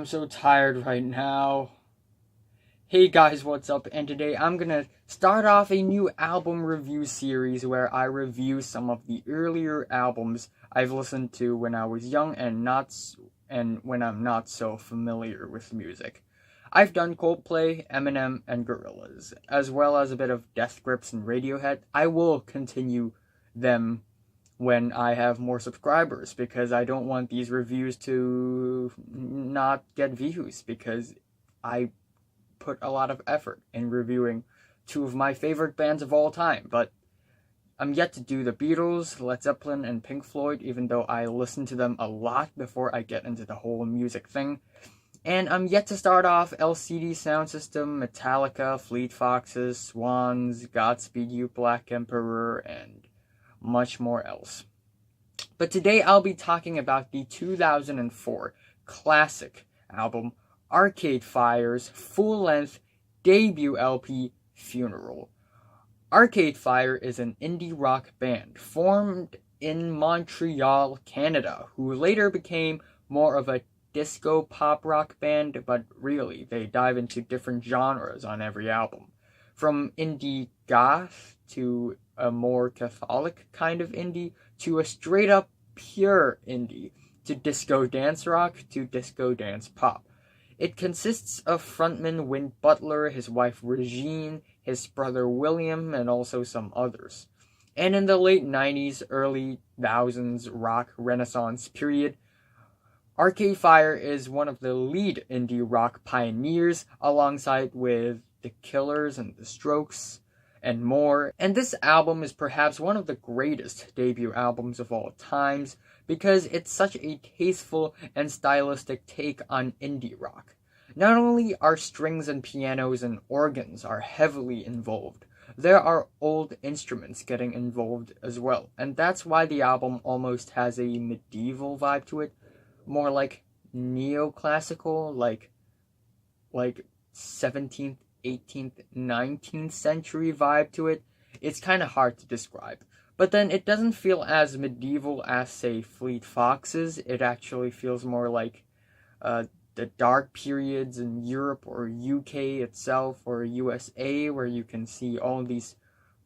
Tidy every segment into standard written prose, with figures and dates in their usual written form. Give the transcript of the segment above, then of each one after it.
I'm so tired right now. Hey guys, what's up? And today I'm gonna start off a new album review series where I review some of the earlier albums I've listened to when I was young and when I'm not so familiar with music. I've done Coldplay, Eminem, and Gorillaz, as well as a bit of Death Grips and Radiohead. I will continue them when I have more subscribers, because I don't want these reviews to not get views, because I put a lot of effort in reviewing two of my favorite bands of all time. But I'm yet to do the Beatles, Led Zeppelin, and Pink Floyd, even though I listen to them a lot before I get into the whole music thing. And I'm yet to start off LCD Sound System, Metallica, Fleet Foxes, Swans, Godspeed You Black Emperor, and much more else. But today I'll be talking about the 2004 classic album Arcade Fire's full-length debut LP, Funeral. Arcade Fire is an indie rock band formed in Montreal, Canada, who later became more of a disco pop rock band, but really, they dive into different genres on every album. From indie goth to a more Catholic kind of indie, to a straight-up pure indie, to disco dance rock, to disco dance pop. It consists of frontman Win Butler, his wife Regine, his brother William, and also some others. And in the late 90s, early 2000s rock renaissance period, Arcade Fire is one of the lead indie rock pioneers, alongside with The Killers and The Strokes, and more. And this album is perhaps one of the greatest debut albums of all times, because it's such a tasteful and stylistic take on indie rock. Not only are strings and pianos and organs are heavily involved, there are old instruments getting involved as well, and that's why the album almost has a medieval vibe to it, more like neoclassical, like 17th, 18th, 19th century vibe to it. It's kind of hard to describe. But then it doesn't feel as medieval as, say, Fleet Foxes. It actually feels more like the dark periods in Europe or UK itself or USA, where you can see all these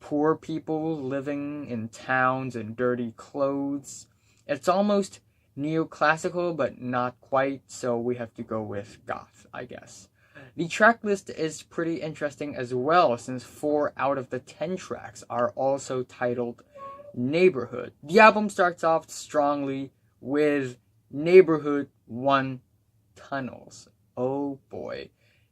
poor people living in towns in dirty clothes. It's almost neoclassical, but not quite, so we have to go with goth, I guess. The track list is pretty interesting as well, since 4 out of the 10 tracks are also titled Neighborhood. The album starts off strongly with Neighborhood 1, Tunnels. Oh boy.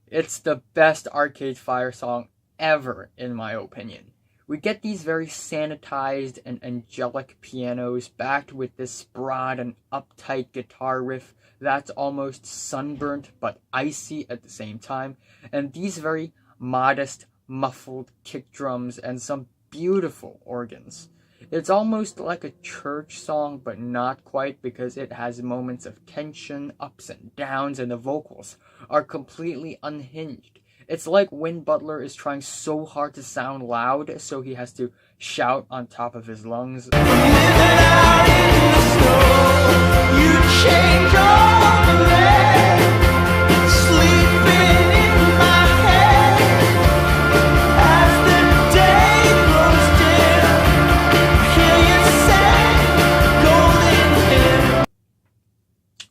It's the best Arcade Fire song ever, in my opinion. We get these very sanitized and angelic pianos backed with this broad and uptight guitar riff that's almost sunburnt but icy at the same time, and these very modest, muffled kick drums and some beautiful organs. It's almost like a church song, but not quite, because it has moments of tension, ups and downs, and the vocals are completely unhinged. It's like Win Butler is trying so hard to sound loud, so he has to shout on top of his lungs.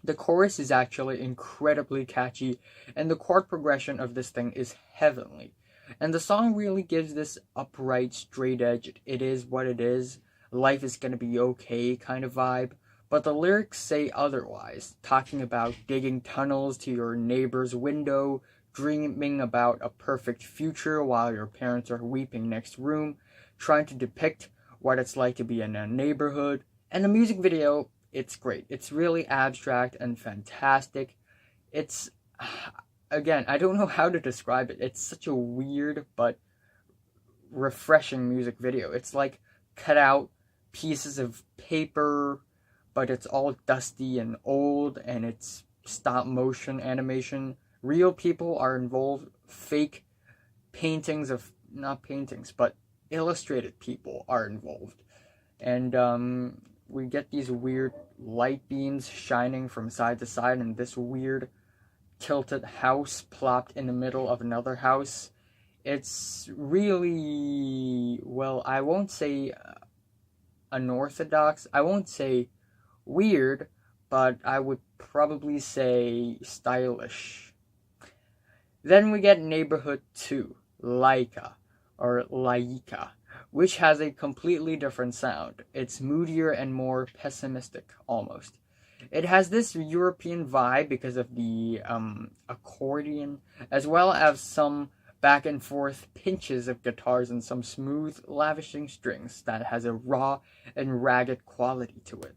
The chorus is actually incredibly catchy, and the chord progression of this thing is heavenly. And the song really gives this upright, straight edge, it is what it is, life is gonna be okay kind of vibe. But the lyrics say otherwise, talking about digging tunnels to your neighbor's window, dreaming about a perfect future while your parents are weeping next room, trying to depict what it's like to be in a neighborhood. And the music video, it's great. It's really abstract and fantastic. It's, again, I don't know how to describe it. It's such a weird but refreshing music video. It's like cut out pieces of paper, but it's all dusty and old, and it's stop motion animation. Real people are involved. Fake paintings of, not paintings, but illustrated people are involved. And we get these weird light beams shining from side to side, and this weird tilted house plopped in the middle of another house. It's really, well, I won't say unorthodox, I won't say weird, but I would probably say stylish. Then we get Neighborhood 2, Laïka, or Laïka, which has a completely different sound. It's moodier and more pessimistic, almost. It has this European vibe because of the accordion, as well as some back and forth pinches of guitars and some smooth, lavishing strings that has a raw and ragged quality to it.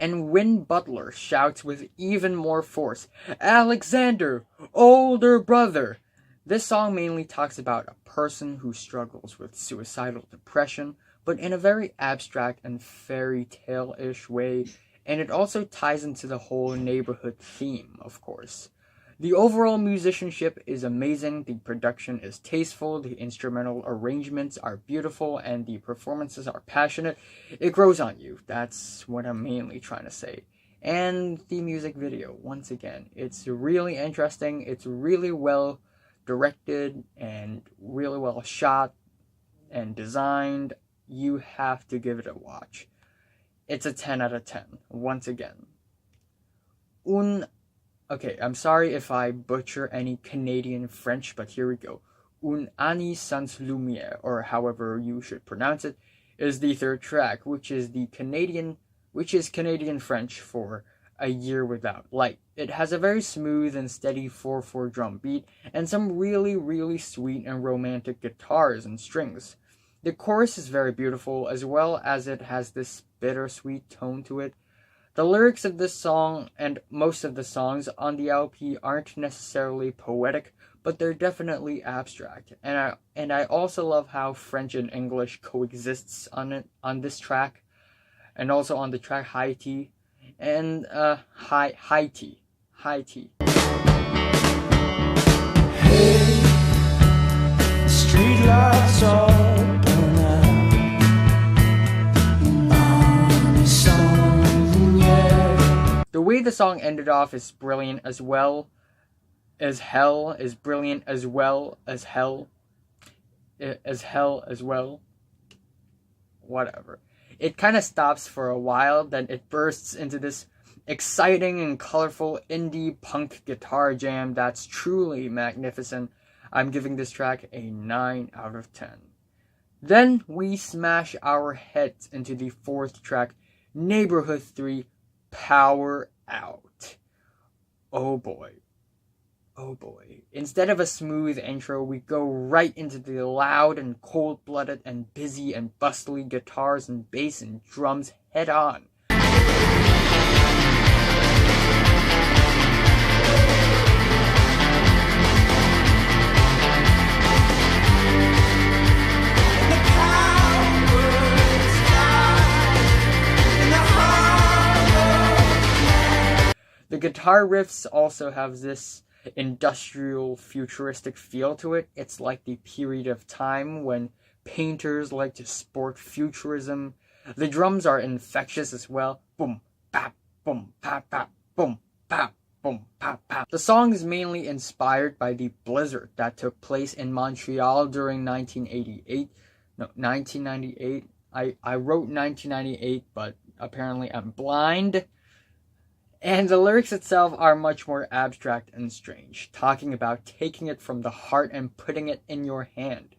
And Win Butler shouts with even more force, "Alexander, older brother!" This song mainly talks about a person who struggles with suicidal depression, but in a very abstract and fairy tale-ish way, and it also ties into the whole neighborhood theme, of course. The overall musicianship is amazing, the production is tasteful, the instrumental arrangements are beautiful, and the performances are passionate. It grows on you, that's what I'm mainly trying to say. And the music video, once again, it's really interesting, it's really well directed, and really well shot and designed. You have to give it a watch. It's a 10 out of 10, once again. Okay, I'm sorry if I butcher any Canadian French, but here we go. Année sans Lumière, or however you should pronounce it, is the third track, which is Canadian French for A Year Without Light. It has a very smooth and steady 4/4 drum beat, and some really, really sweet and romantic guitars and strings. The chorus is very beautiful, as well as it has this bittersweet tone to it. The lyrics of this song, and most of the songs on the LP, aren't necessarily poetic, but they're definitely abstract. And I also love how French and English coexists on this track, and also on the track Haiti, and Haiti. Hey, street lights all burn out. The way the song ended off is brilliant as well as hell, is brilliant as well as hell, as well. Whatever. It kind of stops for a while, then it bursts into this exciting and colorful indie punk guitar jam that's truly magnificent. I'm giving this track a 9 out of 10. Then we smash our heads into the fourth track, Neighborhood 3, Power Out. Oh boy. Instead of a smooth intro, we go right into the loud and cold-blooded and busy and bustly guitars and bass and drums head on. The guitar riffs also have this industrial futuristic feel to it. It's like the period of time when painters like to sport futurism. The drums are infectious as well. Boom, bap, boom, bap, bap, boom, bap, boom, bap, bap. The song is mainly inspired by the blizzard that took place in Montreal during 1998. I wrote 1998, but apparently I'm blind. And the lyrics itself are much more abstract and strange, talking about taking it from the heart and putting it in your hand.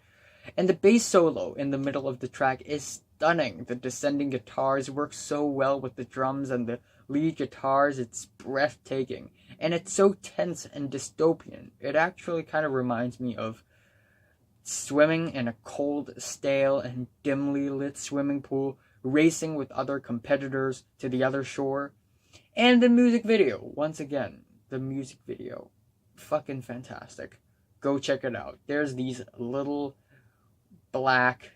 And the bass solo in the middle of the track is stunning. The descending guitars work so well with the drums and the lead guitars, it's breathtaking. And it's so tense and dystopian. It actually kind of reminds me of swimming in a cold, stale, and dimly lit swimming pool, racing with other competitors to the other shore. And the music video, once again, the music video, fucking fantastic. Go check it out. There's these little black,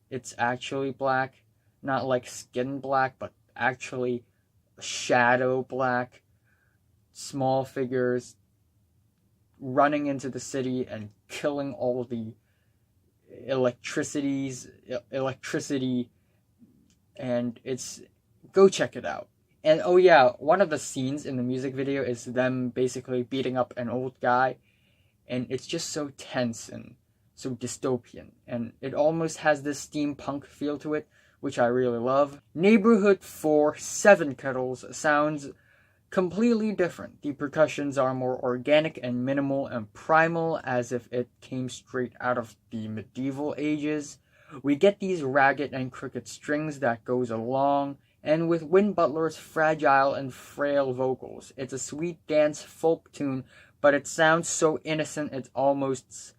it's actually black, not like skin black, but actually shadow black small figures running into the city and killing all the electricity, and go check it out. And oh yeah, one of the scenes in the music video is them basically beating up an old guy, and it's just so tense and so dystopian, and it almost has this steampunk feel to it, which I really love. Neighborhood 4, 7 Kettles sounds completely different. The percussions are more organic and minimal and primal, as if it came straight out of the medieval ages. We get these ragged and crooked strings that goes along, and with Win Butler's fragile and frail vocals. It's a sweet dance folk tune, but it sounds so innocent it's almost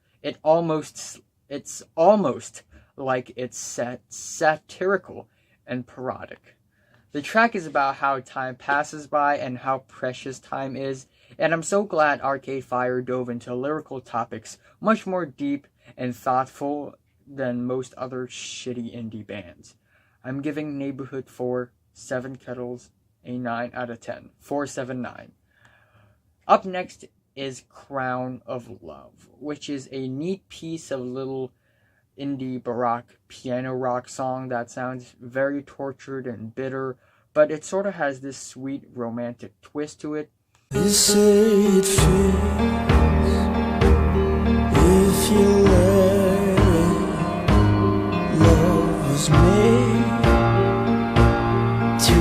like it's satirical and parodic. The track is about how time passes by and how precious time is, and I'm so glad Arcade Fire dove into lyrical topics much more deep and thoughtful than most other shitty indie bands. I'm giving Neighborhood 4, 7 Kettles a 9 out of 10. 479. Up next is Crown of Love, which is a neat piece of little indie baroque piano rock song that sounds very tortured and bitter, but it sort of has this sweet romantic twist to it. They say it feels if you let it. Love was made to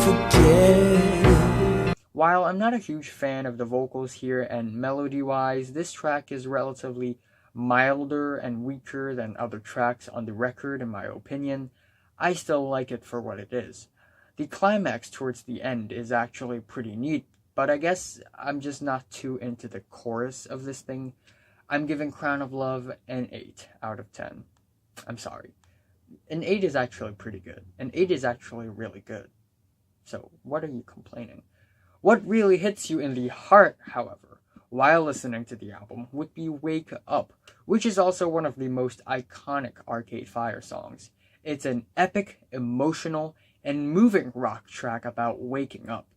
forget. While I'm not a huge fan of the vocals here and melody-wise, this track is relatively milder and weaker than other tracks on the record in my opinion. I still like it for what it is. The climax towards the end is actually pretty neat, but I guess I'm just not too into the chorus of this thing. I'm giving Crown of Love an 8 out of 10. I'm sorry. An 8 is actually pretty good. An 8 is actually really good. So what are you complaining? What really hits you in the heart, however, while listening to the album would be Wake Up, which is also one of the most iconic Arcade Fire songs. It's an epic, emotional, and moving rock track about waking up.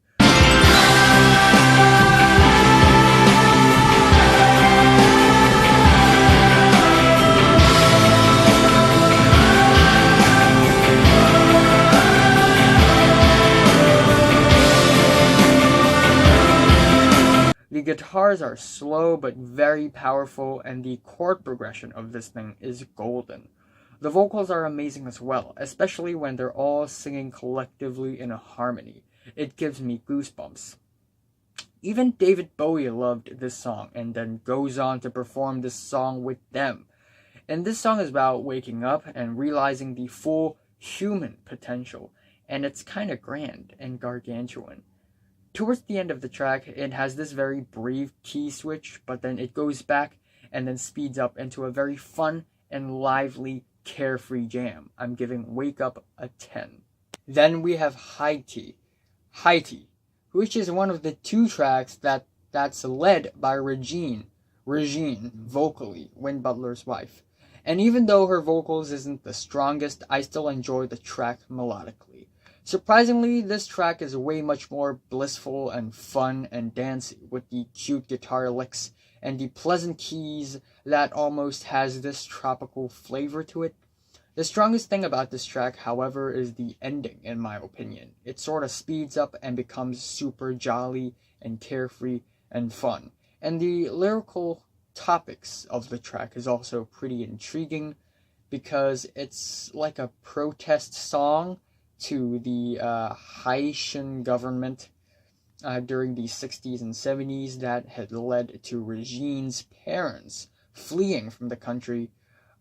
The guitars are slow but very powerful, and the chord progression of this thing is golden. The vocals are amazing as well, especially when they're all singing collectively in a harmony. It gives me goosebumps. Even David Bowie loved this song and then goes on to perform this song with them. And this song is about waking up and realizing the full human potential, and it's kind of grand and gargantuan. Towards the end of the track, it has this very brief key switch, but then it goes back and then speeds up into a very fun and lively, carefree jam. I'm giving Wake Up a 10. Then we have Haiti, which is one of the two tracks that's led by Regine, vocally, Win Butler's wife. And even though her vocals isn't the strongest, I still enjoy the track melodically. Surprisingly, this track is way much more blissful and fun and dancey, with the cute guitar licks and the pleasant keys that almost has this tropical flavor to it. The strongest thing about this track, however, is the ending, in my opinion. It sort of speeds up and becomes super jolly and carefree and fun. And the lyrical topics of the track is also pretty intriguing, because it's like a protest song to the Haitian government during the 60s and 70s that had led to Regine's parents fleeing from the country.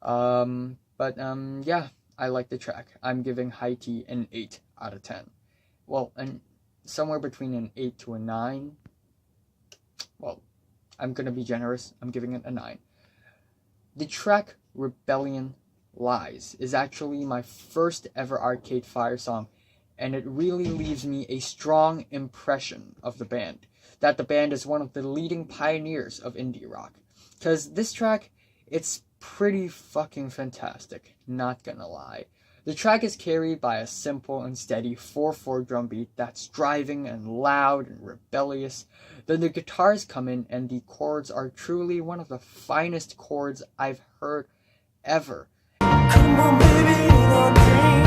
Yeah, I like the track. I'm giving Haiti an 8 out of 10. Well, and somewhere between an 8 to a 9. Well, I'm gonna be generous. I'm giving it a 9. The track Rebellion Lies is actually my first ever Arcade Fire song, and it really leaves me a strong impression of the band, that the band is one of the leading pioneers of indie rock. Because this track, it's pretty fucking fantastic, not gonna lie. The track is carried by a simple and steady 4/4 drum beat that's driving and loud and rebellious. Then the guitars come in and the chords are truly one of the finest chords I've heard ever. Come on, baby, in our dream,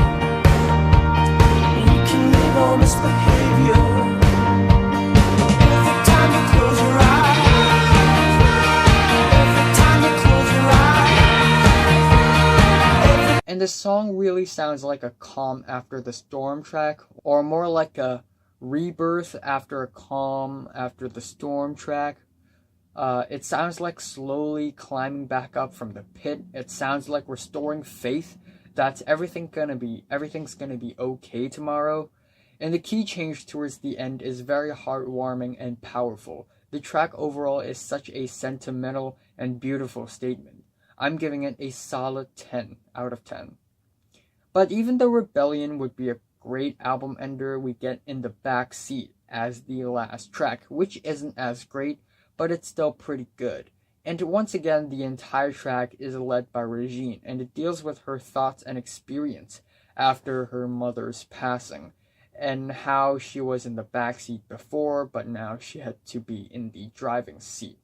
we can live on this behavior. Every time you close your eyes, every time you close your eyes. And the song really sounds like a calm after the storm track, or more like a rebirth after a calm after the storm track. It sounds like slowly climbing back up from the pit. It sounds like restoring faith that everything's gonna be okay tomorrow. And the key change towards the end is very heartwarming and powerful. The track overall is such a sentimental and beautiful statement. I'm giving it a solid 10 out of 10. But even though Rebellion would be a great album ender, we get In the Back Seat as the last track, which isn't as great, but it's still pretty good. And once again, the entire track is led by Regine, and it deals with her thoughts and experience after her mother's passing, and how she was in the backseat before, but now she had to be in the driving seat.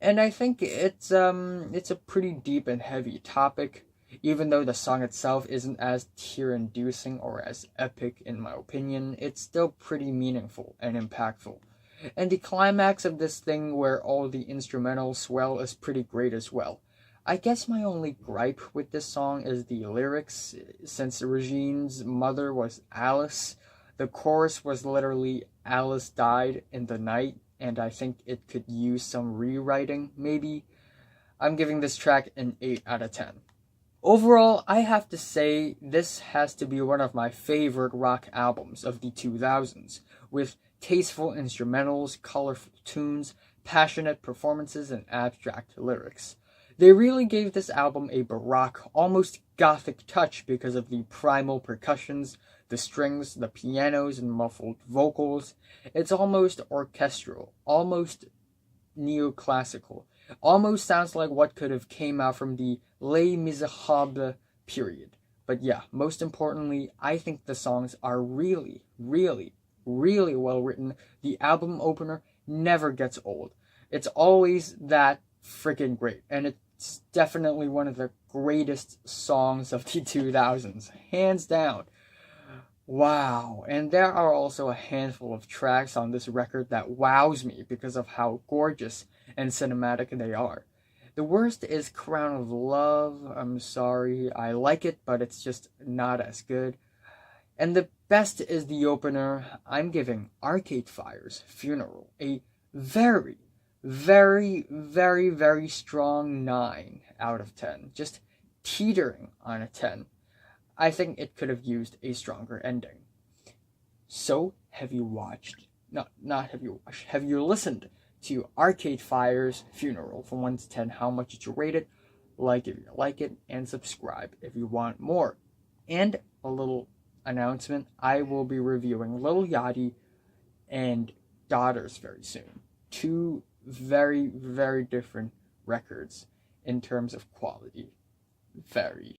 And I think it's a pretty deep and heavy topic, even though the song itself isn't as tear-inducing or as epic in my opinion. It's still pretty meaningful and impactful. And the climax of this thing where all the instrumentals swell is pretty great as well. I guess my only gripe with this song is the lyrics. Since Regine's mother was Alice, the chorus was literally Alice died in the night, and I think it could use some rewriting, maybe. I'm giving this track an 8 out of 10. Overall, I have to say this has to be one of my favorite rock albums of the 2000s, with tasteful instrumentals, colorful tunes, passionate performances, and abstract lyrics. They really gave this album a baroque, almost gothic touch because of the primal percussions, the strings, the pianos, and muffled vocals. It's almost orchestral, almost neoclassical. Almost sounds like what could have came out from the Les Miserables period. But yeah, most importantly, I think the songs are really, really, really well written. The album opener never gets old. It's always that freaking great, and it's definitely one of the greatest songs of the 2000s, hands down. Wow, and there are also a handful of tracks on this record that wows me because of how gorgeous and cinematic they are. The worst is Crown of Love. I'm sorry, I like it, but it's just not as good. And the best is the opener. I'm giving Arcade Fire's Funeral a very, very, very, very strong 9 out of 10. Just teetering on a 10. I think it could have used a stronger ending. So, have you listened to Arcade Fire's Funeral? From 1 to 10, how much did you rate it? Like if you like it, and subscribe if you want more. And a little announcement, I will be reviewing Lil Yachty and Daughters very soon. 2 very, very different records in terms of quality. Very.